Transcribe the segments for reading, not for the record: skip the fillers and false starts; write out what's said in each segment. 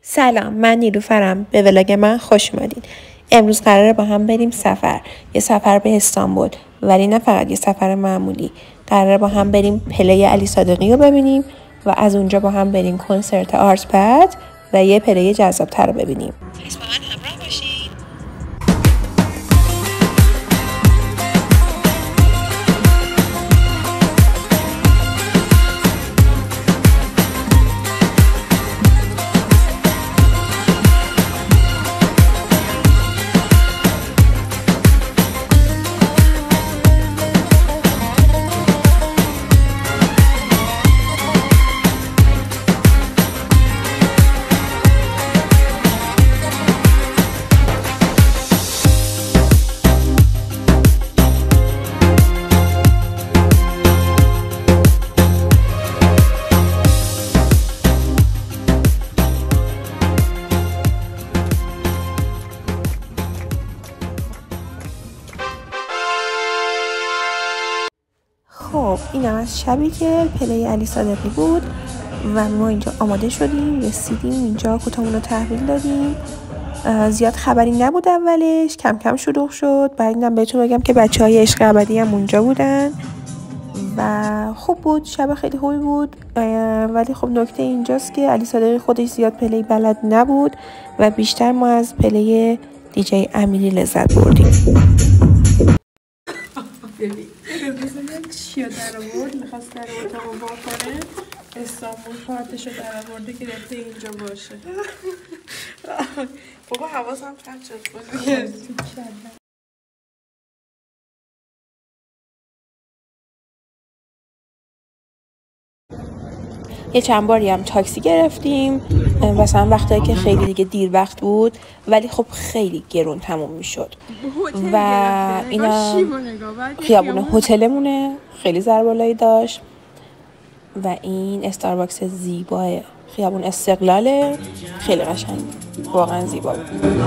سلام، من نیلوفرم. به ولاگ من خوش اومدین. امروز قراره با هم بریم سفر. یه سفر به استانبول، ولی نه فقط یه سفر معمولی. قراره با هم بریم پلی علی صادقی رو ببینیم و از اونجا با هم بریم کنسرت آرت پد و یه پلی جذاب‌تر رو ببینیم. با من همراه باشین. خب اینم از شبی که پلی علی صادقی بود و ما اینجا آماده شدیم، رسیدیم اینجا، کتمون رو تحویل دادیم. زیاد خبری نبود اولش، کم کم شلوغ شد. بعد اینم بهتون بگم که بچهای عشق ابدی هم اونجا بودن و خوب بود، شب خیلی خوبی بود. ولی خب نکته اینجاست که علی صادقی خودش زیاد پلی بلد نبود و بیشتر ما از پلی دیجی امیری لذت بردیم. چیا در آورد؟ میخواست در اتاقو وا کنه، استانبول کارتشو در آورده گرفته اینجا باشه. بابا حواسم پرت شد. یه چند باری هم تاکسی گرفتیم، مثلا وقتایی که خیلی دیگه دیر وقت بود ولی خب خیلی گرون تموم میشد و اینا خیابون هتلمونه، خیلی ضربالایی داشت و این استارباکس زیباه خیابون استقلاله، خیلی قشنگ، واقعا زیبا بود.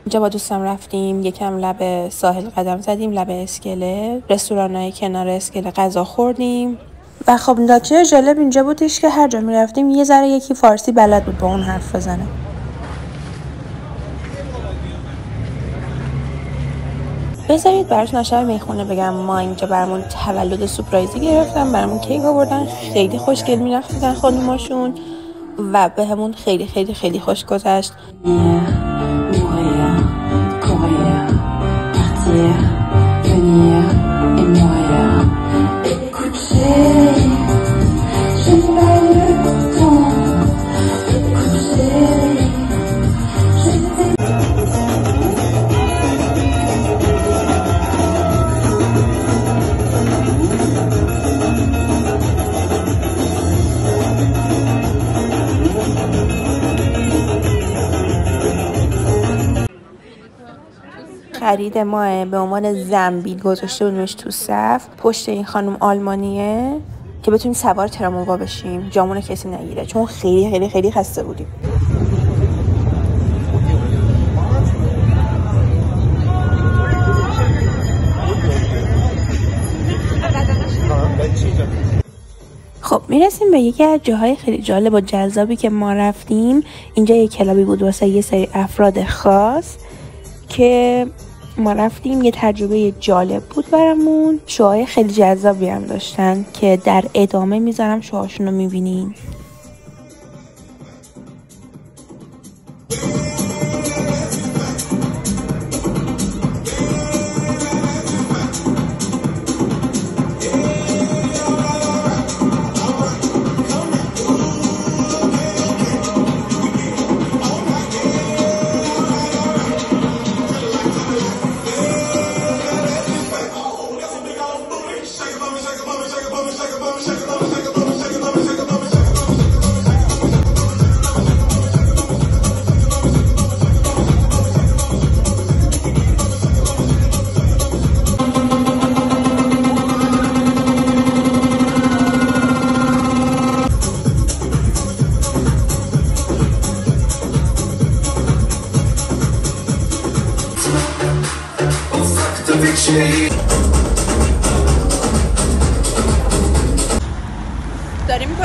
اینجا با دوستم رفتیم یکم لب ساحل قدم زدیم، لب اسکله، رستورانای کنار اسکله غذا خوردیم و خب نکته جالب اینجا بودش که هر جا می رفتیم یه ذره یکی فارسی بلد بود با اون حرف بزنه. بذارید براتون نشر میخونه بگم ما اینجا برامون تولد سورپرایزی گرفتن، برامون کیک آوردن، خیلی خوشگل می‌رقصیدن خانوماشون و بهمون خیلی خیلی خیلی خوش گذشت. خرید ما به عنوان زنبیل گذاشته بودیمش تو صف پشت این خانم آلمانیه که بتونیم سوار تراموا بشیم، جامون کسی نگیره، چون خیلی خیلی خیلی خسته بودیم. خب میرسیم به یکی از جاهای خیلی جالب و جذابی که ما رفتیم. اینجا یک کلابی بود واسه یه سری افراد خاص که ما رفتیم، یه تجربه جالب بود برامون. شوهای خیلی جذابی هم داشتن که در ادامه میذارم شوهاشون رو میبینین.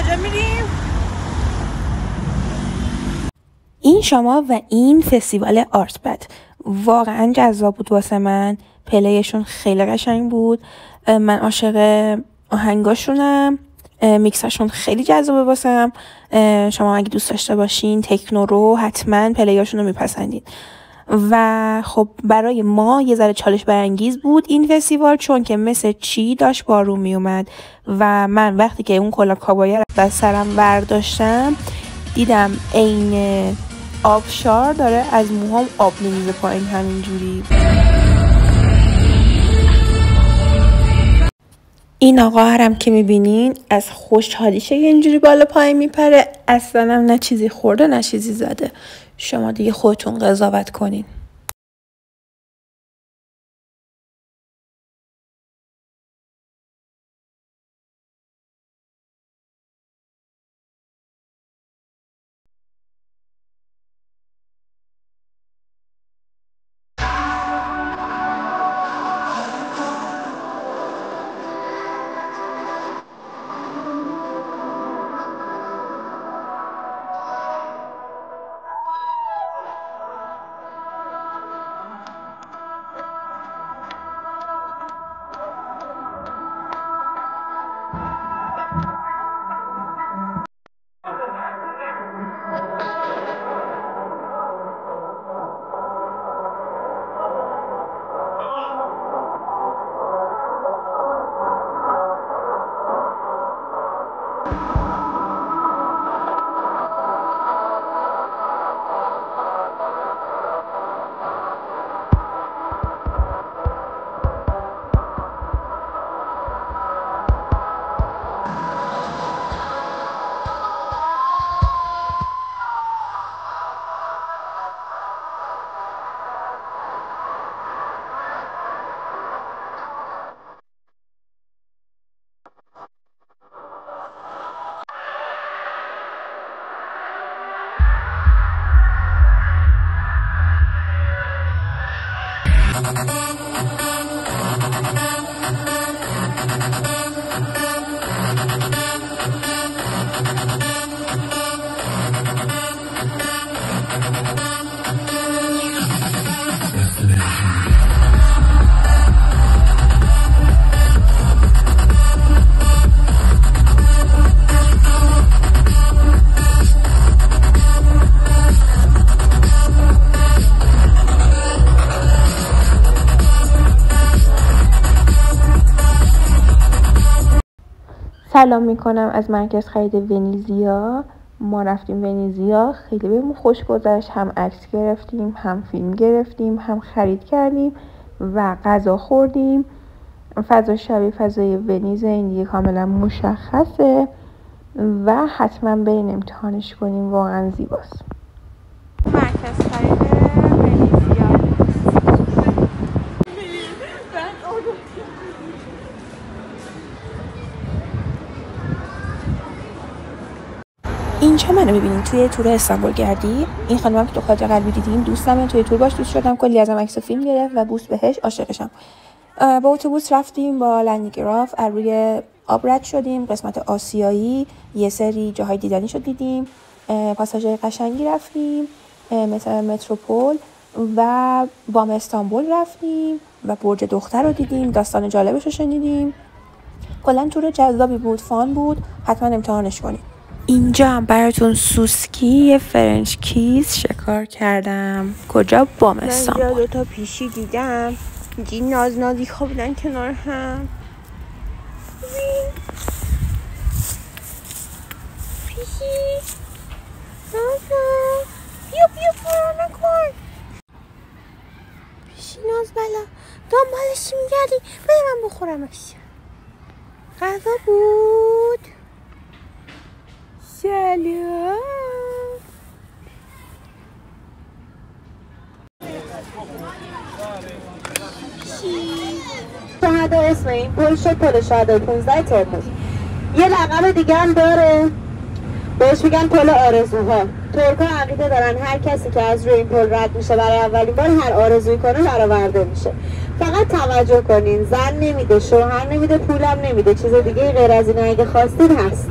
کجا میریم؟ این شما و این فستیوال آرت بد واقعا جذاب بود واسه من. پلیشون خیلی قشنگ بود. من عاشق آهنگاشونم. میکساشون خیلی جذابه واسم. شما اگه دوست داشته باشین تکنو رو حتما پلیاشون رو میپسندین. و خب برای ما یه ذره چالش برانگیز بود این فستیوال، چون که مثل چی داشت بارون میومد و من وقتی که اون کلاه کابایی رو از سرم برداشتم دیدم عین آبشار داره از موهام آب میریزه پایین همینجوری. این آقا هرم که میبینین از خوشحالیشه اینجوری بالا پایین میپره، اصلا هم نه چیزی خورده نه چیزی زده. شما دیگه خودتون قضاوت کنین. سلام میکنم از مرکز خرید ونیزیا. ما رفتیم ونیزیا، خیلی بهمون خوش گذشت. هم عکس گرفتیم، هم فیلم گرفتیم، هم خرید کردیم و غذا خوردیم. فضا شبیه فضای ونیز، این دیگه کاملا مشخصه و حتما بریم امتحانش کنیم، واقعا زیباست. مرکز خرید ونیزیا. اینجا منو ببینید توی تور استانبول گردی. این خانمم که تو خاطر قلبی دیدین دوستمه، توی تور باش دوست شدم، کلی ازم عکس و فیلم گرفت و بوس بهش، عاشقشم. با اتوبوس رفتیم با لندگراف، از روی آب رد شدیم، قسمت آسیایی، یه سری جاهای دیدنی شد دیدیم، پاساژهای قشنگی رفتیم، متروپول و بام استانبول رفتیم و برج دختر رو دیدیم، داستان جالبش رو شنیدیم. کلا تور جذابی بود، فان بود، حتما امتحانش کنید. اینجا هم براتون سوسکی یه فرنچ کیز شکار کردم. کجا؟ بام استانبول. من اینجا 2 تا پیشی دیدم، اینجی نازی خوابیدن کنار هم. پیشی نازا بیا فرار نکن. پیشی ناز بلا دنبالش میگردی، بده من بخورمش. غذا بود. سلام. شهده اسم این پل شد پل شهده 15 ترمز. یه لقب دیگه هم داره، بهش میگن پل آرزوها. ترک‌ها عقیده دارن هر کسی که از روی این پل رد میشه برای اولین بار هر آرزویی کنه برآورده میشه. فقط توجه کنین، زن نمیده، شوهر نمیده، پولم نمیده، چیز دیگه غیر از این اگه خواستید هست.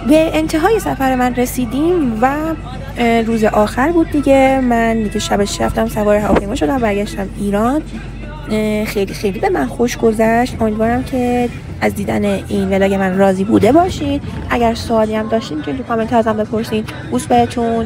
به انتهای سفر من رسیدیم و روز آخر بود دیگه. من دیگه شبش رفتم سوار هواپیما شدم، برگشتم ایران. خیلی خیلی به من خوش گذشت. امیدوارم که از دیدن این ولاگ من راضی بوده باشید. اگر سوالی هم داشتین که تو کامنت ازم بپرسین. بوس بهتون.